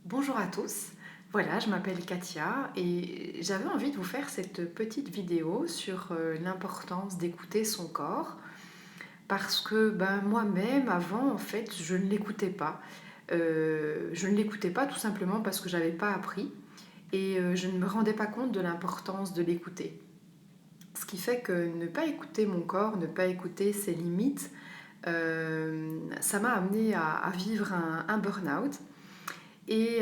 Bonjour à tous, voilà, je m'appelle Katia et j'avais envie de vous faire cette petite vidéo sur l'importance d'écouter son corps parce que moi-même avant en fait je ne l'écoutais pas. Je ne l'écoutais pas tout simplement parce que j'avais pas appris et je ne me rendais pas compte de l'importance de l'écouter. Ce qui fait que ne pas écouter mon corps, ne pas écouter ses limites, ça m'a amené à vivre un burn-out. Et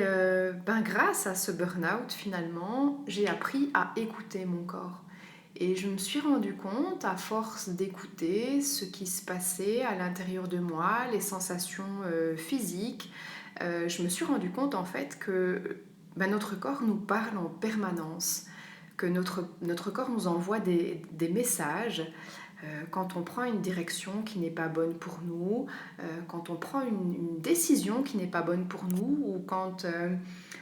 grâce à ce burn-out, finalement, j'ai appris à écouter mon corps. Et je me suis rendu compte, à force d'écouter ce qui se passait à l'intérieur de moi, les sensations physiques, je me suis rendu compte en fait que notre corps nous parle en permanence, que notre corps nous envoie des messages quand on prend une direction qui n'est pas bonne pour nous, quand on prend une décision qui n'est pas bonne pour nous, ou quand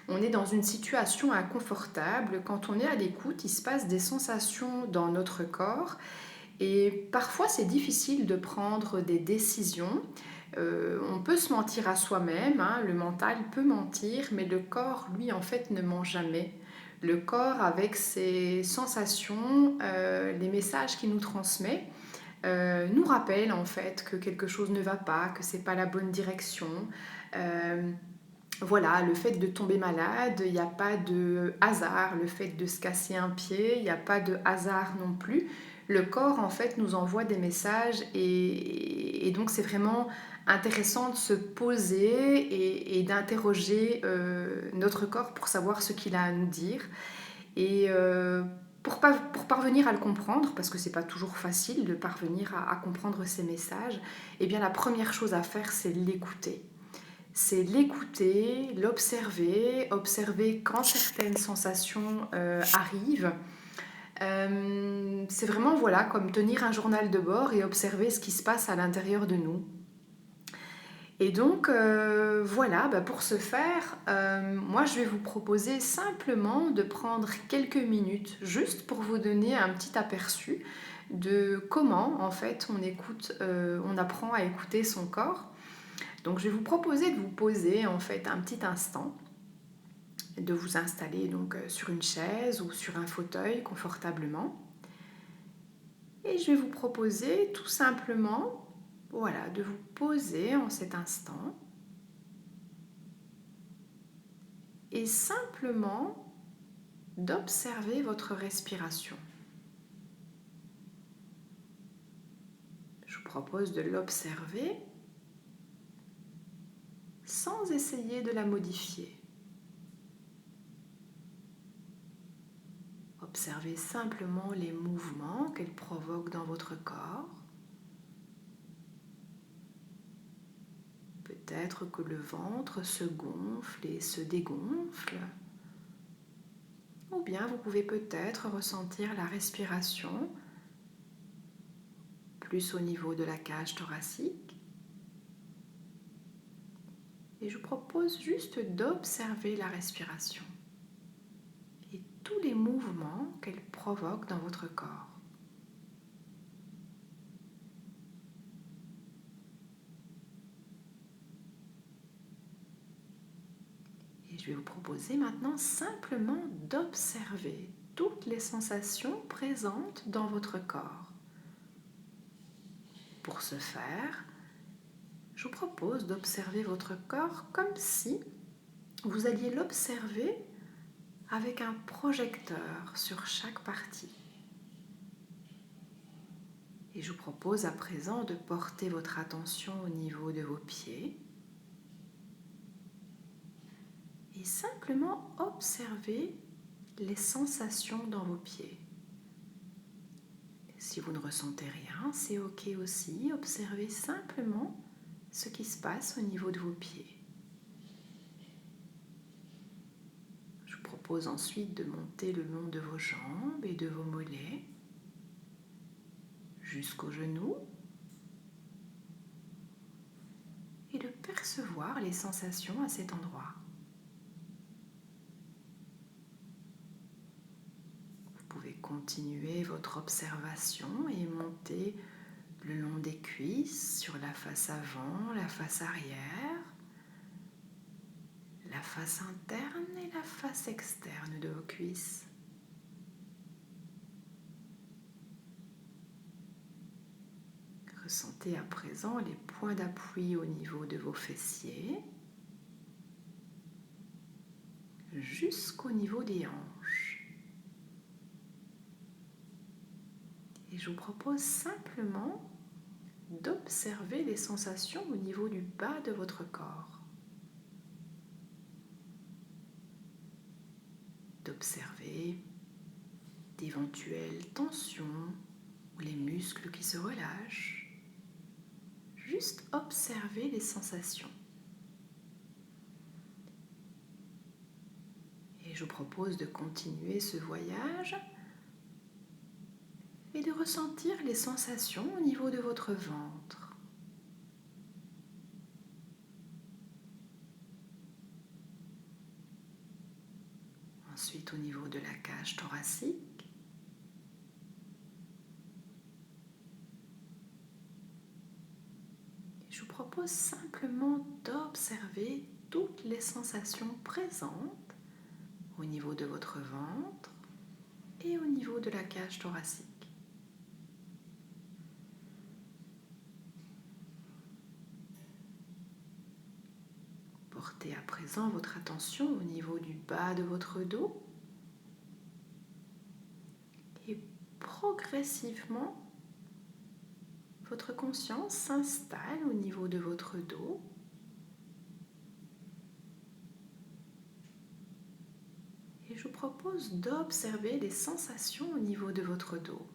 on est dans une situation inconfortable, quand on est à l'écoute, il se passe des sensations dans notre corps. Et parfois, c'est difficile de prendre des décisions. On peut se mentir à soi-même, hein, le mental peut mentir, mais le corps, lui, en fait, ne ment jamais. Le corps, avec ses sensations, les messages qu'il nous transmet, nous rappelle en fait que quelque chose ne va pas, que c'est pas la bonne direction. Euh, voilà, le fait de tomber malade, il n'y a pas de hasard. Le fait de se casser un pied, il n'y a pas de hasard non plus. Le corps, en fait, nous envoie des messages et donc c'est vraiment intéressant de se poser et d'interroger notre corps pour savoir ce qu'il a à nous dire. Et pour parvenir à le comprendre, parce que c'est pas toujours facile de parvenir à comprendre ces messages, eh bien la première chose à faire, c'est l'écouter. C'est l'écouter, l'observer, observer quand certaines sensations arrivent. C'est vraiment voilà, comme tenir un journal de bord et observer ce qui se passe à l'intérieur de nous. Et donc voilà, pour ce faire, moi je vais vous proposer simplement de prendre quelques minutes juste pour vous donner un petit aperçu de comment en fait on écoute, on apprend à écouter son corps. Donc je vais vous proposer de vous poser en fait un petit instant, de vous installer donc sur une chaise ou sur un fauteuil confortablement. Et je vais vous proposer tout simplement, voilà, de vous poser en cet instant et simplement d'observer votre respiration. Je vous propose de l'observer sans essayer de la modifier. Observez simplement les mouvements qu'elle provoque dans votre corps. Peut-être que le ventre se gonfle et se dégonfle. Ou bien vous pouvez peut-être ressentir la respiration plus au niveau de la cage thoracique. Et je vous propose juste d'observer la respiration et tous les mouvements qu'elle provoque dans votre corps. Et je vais vous proposer maintenant simplement d'observer toutes les sensations présentes dans votre corps. Pour ce faire, je vous propose d'observer votre corps comme si vous alliez l'observer avec un projecteur sur chaque partie. Et je vous propose à présent de porter votre attention au niveau de vos pieds et simplement observer les sensations dans vos pieds. Si vous ne ressentez rien, c'est ok aussi. Observez simplement ce qui se passe au niveau de vos pieds. Je vous propose ensuite de monter le long de vos jambes et de vos mollets jusqu'aux genoux et de percevoir les sensations à cet endroit. Vous pouvez continuer votre observation et monter le long des cuisses, sur la face avant, la face arrière, la face interne et la face externe de vos cuisses. Ressentez à présent les points d'appui au niveau de vos fessiers jusqu'au niveau des hanches. Et je vous propose simplement d'observer les sensations au niveau du bas de votre corps. D'observer d'éventuelles tensions ou les muscles qui se relâchent. Juste observer les sensations. Et je vous propose de continuer ce voyage et de ressentir les sensations au niveau de votre ventre. Ensuite au niveau de la cage thoracique. Et je vous propose simplement d'observer toutes les sensations présentes au niveau de votre ventre et au niveau de la cage thoracique. Portez à présent votre attention au niveau du bas de votre dos et progressivement, votre conscience s'installe au niveau de votre dos et je vous propose d'observer les sensations au niveau de votre dos.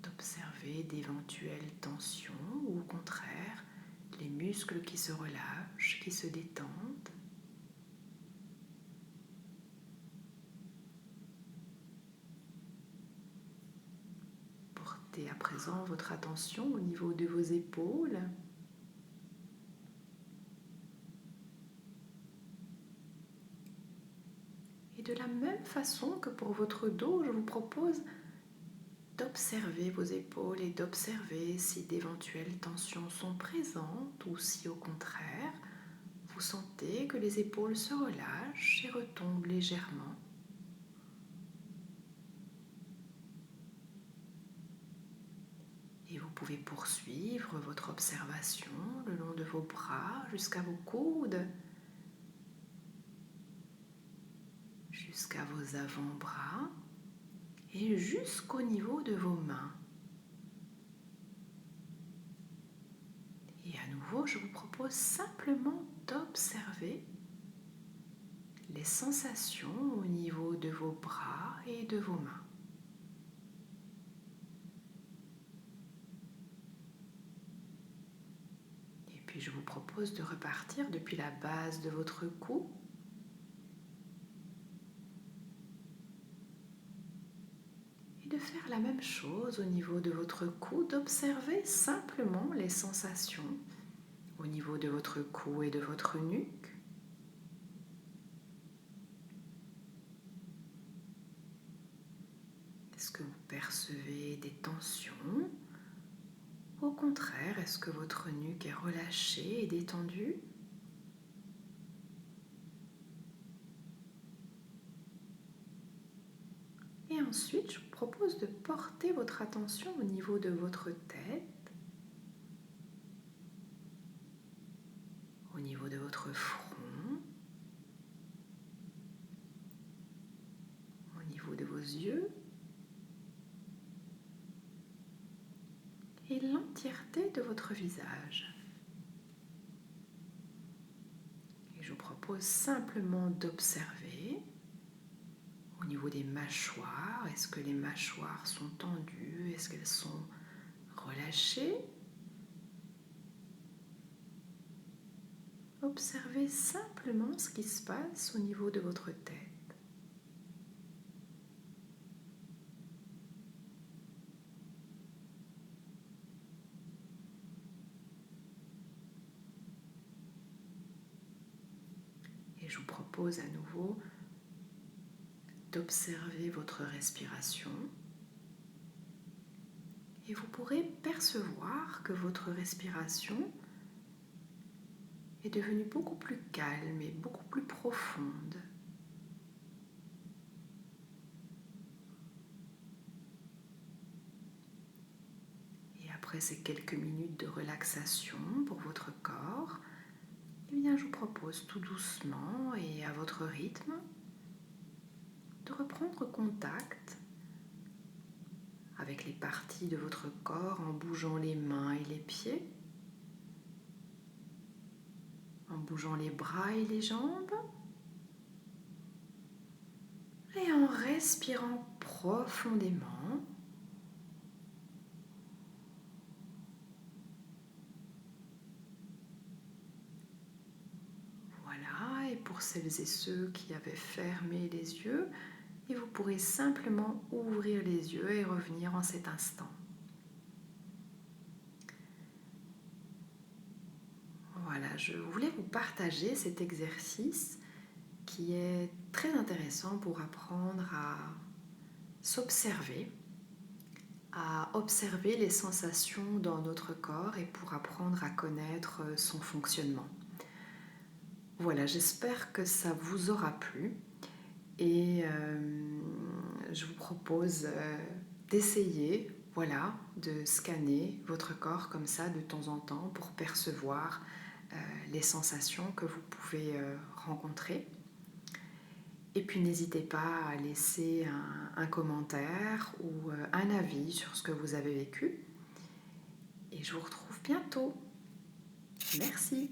D'observer d'éventuelles tensions ou au contraire les muscles qui se relâchent, qui se détendent. Portez à présent votre attention au niveau de vos épaules. Et de la même façon que pour votre dos, je vous propose d'observer vos épaules et d'observer si d'éventuelles tensions sont présentes ou si au contraire, vous sentez que les épaules se relâchent et retombent légèrement. Et vous pouvez poursuivre votre observation le long de vos bras jusqu'à vos coudes, jusqu'à vos avant-bras et jusqu'au niveau de vos mains. Et à nouveau, je vous propose simplement d'observer les sensations au niveau de vos bras et de vos mains. Et puis je vous propose de repartir depuis la base de votre cou et de faire la même chose au niveau de votre cou, d'observer simplement les sensations au niveau de votre cou et de votre nuque. Est-ce que vous percevez des tensions? Au contraire, est-ce que votre nuque est relâchée et détendue? Et ensuite, je vous propose de porter votre attention au niveau de votre tête, au niveau de votre front, au niveau de vos yeux et l'entièreté de votre visage. Et je vous propose simplement d'observer au niveau des mâchoires. Est-ce que les mâchoires sont tendues? Est-ce qu'elles sont relâchées? Observez simplement ce qui se passe au niveau de votre tête. Et je vous propose à nouveau d'observer votre respiration. Et vous pourrez percevoir que votre respiration est devenue beaucoup plus calme et beaucoup plus profonde. Et après ces quelques minutes de relaxation pour votre corps, eh bien, je vous propose tout doucement et à votre rythme de reprendre contact avec les parties de votre corps en bougeant les mains et les pieds, en bougeant les bras et les jambes, et en respirant profondément. Voilà, et pour celles et ceux qui avaient fermé les yeux, et vous pourrez simplement ouvrir les yeux et revenir en cet instant. Voilà, je voulais vous partager cet exercice qui est très intéressant pour apprendre à s'observer, à observer les sensations dans notre corps et pour apprendre à connaître son fonctionnement. Voilà, j'espère que ça vous aura plu et je vous propose d'essayer, voilà, de scanner votre corps comme ça de temps en temps pour percevoir les sensations que vous pouvez rencontrer. Et puis n'hésitez pas à laisser un commentaire ou un avis sur ce que vous avez vécu. Et je vous retrouve bientôt. Merci.